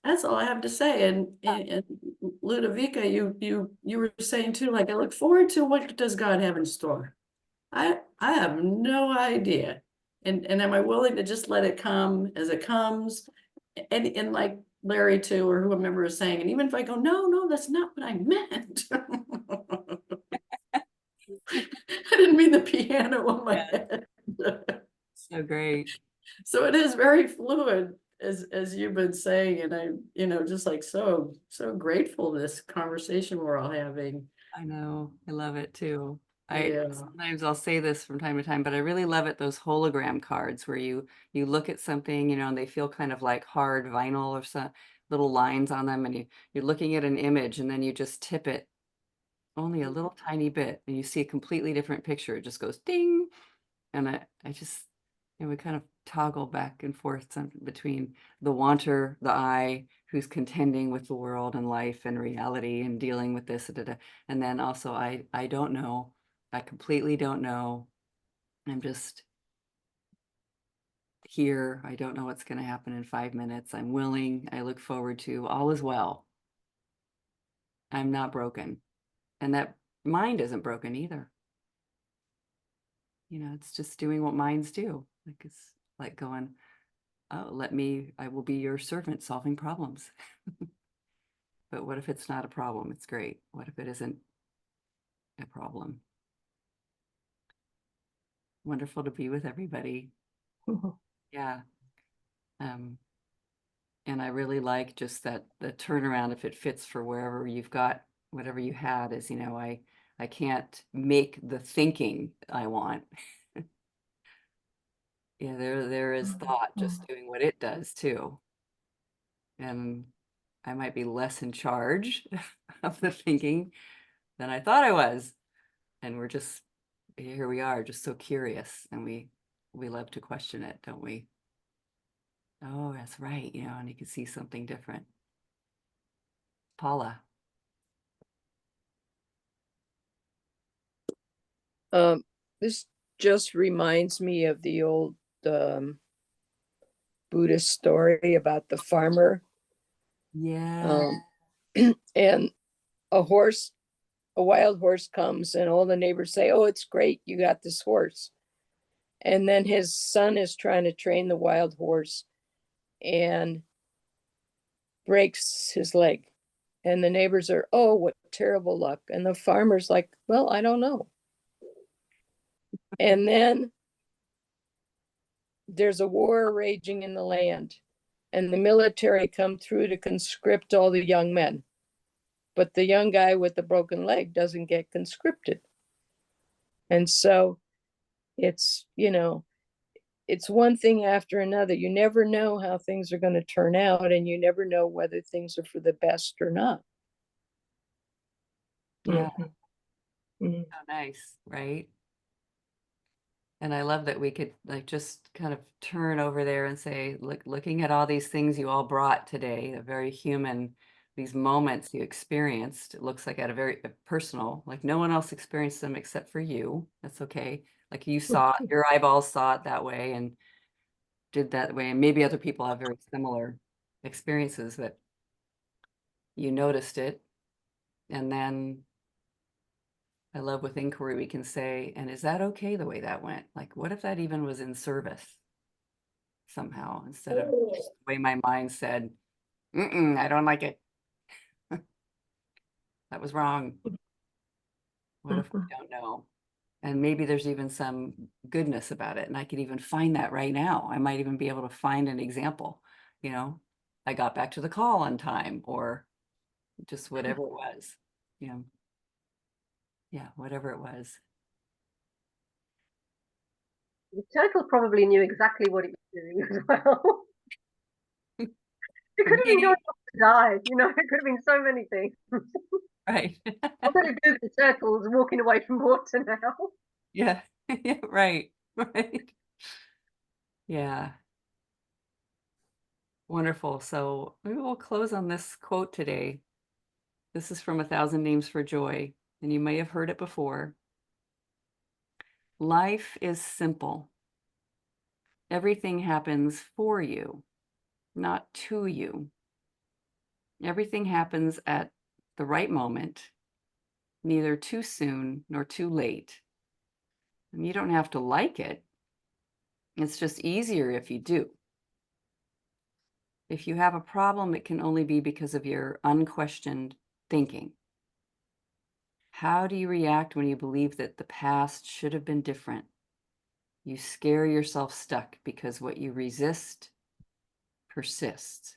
that's all I have to say. And Ludovica, you were saying too, like, I look forward to what does God have in store. I have no idea. And am I willing to just let it come as it comes? And like Larry too, or whoever is saying, and even if I go, no, that's not what I meant. I didn't mean the piano on my head. So great. So it is very fluid. as you've been saying, and I, just like so grateful this conversation we're all having. I know. I love it too. Yeah. Sometimes I'll say this from time to time, but I really love it, those hologram cards where you look at something, and they feel kind of like hard vinyl or some little lines on them, and you're looking at an image and then you just tip it only a little tiny bit and you see a completely different picture. It just goes ding. And I just, we kind of toggle back and forth between the wanter, the I, who's contending with the world and life and reality and dealing with this, and then also I don't know. I completely don't know. I'm just here. I don't know what's going to happen in 5 minutes. I'm willing. I look forward to all is well. I'm not broken. And that mind isn't broken either. It's just doing what minds do. Like it's like going, oh, I will be your servant solving problems. But what if it's not a problem? It's great. What if it isn't a problem? Wonderful to be with everybody. Yeah. And I really like just that the turnaround, if it fits for wherever you've got, whatever you had is, I can't make the thinking I want. Yeah, there is thought just doing what it does too. And I might be less in charge of the thinking than I thought I was. And here we are, just so curious. And we love to question it, don't we? Oh, that's right. And you can see something different. Paula. This just reminds me of the old Buddhist story about the farmer. Yeah. And a wild horse comes and all the neighbors say, oh, it's great, you got this horse. And then his son is trying to train the wild horse and breaks his leg. And the neighbors are, oh, what terrible luck. And the farmer's like, well, I don't know. And then there's a war raging in the land, and the military come through to conscript all the young men. But the young guy with the broken leg doesn't get conscripted. And so it's, it's one thing after another. You never know how things are going to turn out, and you never know whether things are for the best or not. Yeah. Mm-hmm. So nice, right? And I love that we could like just kind of turn over there and say, looking at all these things you all brought today, a very human, these moments you experienced, it looks like at a very personal, like no one else experienced them except for you. That's okay. Like you saw it, your eyeballs saw it that way and did that way. And maybe other people have very similar experiences that you noticed it. And then I love with inquiry, we can say, and is that okay the way that went? Like, what if that even was in service somehow, instead of just the way my mind said, I don't like it. That was wrong. What if we don't know? And maybe there's even some goodness about it. And I could even find that right now. I might even be able to find an example, I got back to the call on time, or just whatever it was, yeah, whatever it was. The turtle probably knew exactly what it was doing as well. It could have been going off to die, it could have been so many things. Right. I'm going to do the turtles walking away from water now. Yeah. Yeah, right. Right. Yeah. Wonderful. So maybe we'll close on this quote today. This is from 1,000 Names for Joy, and you may have heard it before. Life is simple. Everything happens for you, not to you. Everything happens at the right moment, neither too soon nor too late. And you don't have to like it. It's just easier if you do. If you have a problem, it can only be because of your unquestioned thinking. How do you react when you believe that the past should have been different? You scare yourself stuck because what you resist persist.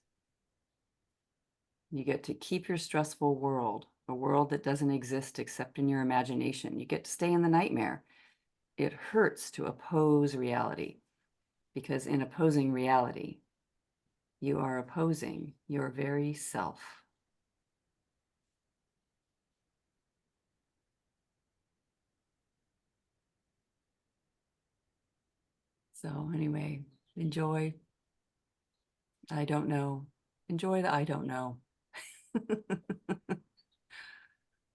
You get to keep your stressful world, a world that doesn't exist except in your imagination. You get to stay in the nightmare. It hurts to oppose reality, because in opposing reality, you are opposing your very self. So anyway, enjoy. I don't know. Enjoy the I don't know.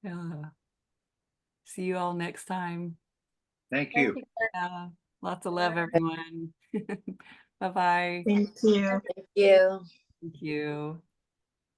Yeah. See you all next time. Thank Thank you. you. Yeah. Lots of love, everyone. Bye-bye. Thank you. Thank you. Thank you.